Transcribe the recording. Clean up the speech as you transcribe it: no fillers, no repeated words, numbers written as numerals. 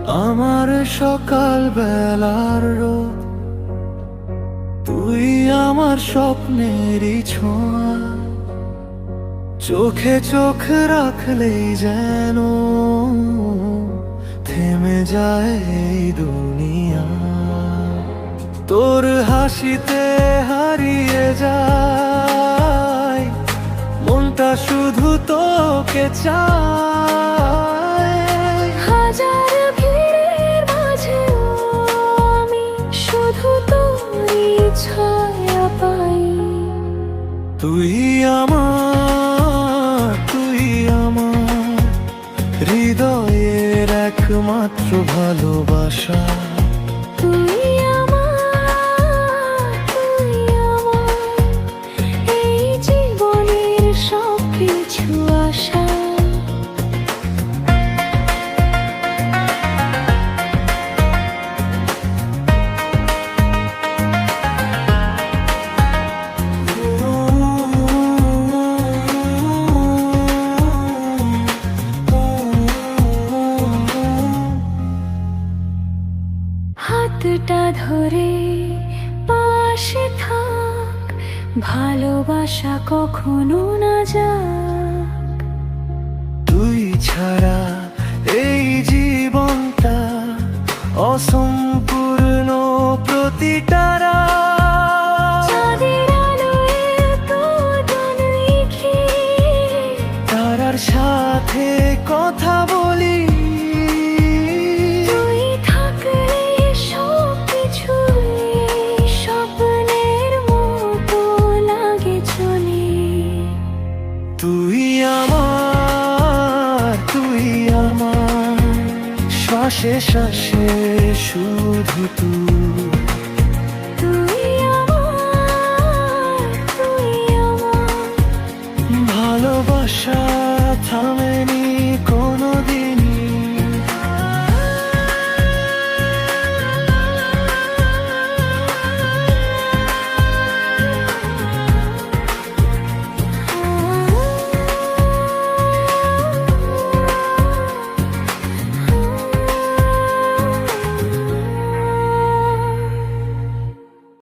আমার সকাল বেলার রোদ, তুই আমার স্বপ্নেরই ছোঁয়া। চোখে চোখ রাখলেই যেন থেমে যায় এই দুনিয়া। তোর হাসিতে হারিয়ে যায় মনটা, শুধু তোকে চায়। হাজার ভিড়ের মাঝেও আমি শুধু তোরই ছায়া পাই। তুই আমার হৃদয়ের একমাত্র ভালোবাসা। তুই আমার এই জীবনের সব কিছু আশা। হাতটা ধরে পাশে থাক, ভালোবাসা কখনো না যাক। তুই ছাড়া এই জীবনটা অসম্পূর্ণ, প্রতিটা রাত চাঁদের আলোয় তোর লিখে তারার সাথে কথা বলি। তুই থাকলে সব কিছুই স্বপ্নের মতো লাগে চলে। তুই আমার শ্বাসে শ্বাসে শুধু তুই। তুই আমার ভালোবাসা থামেনি।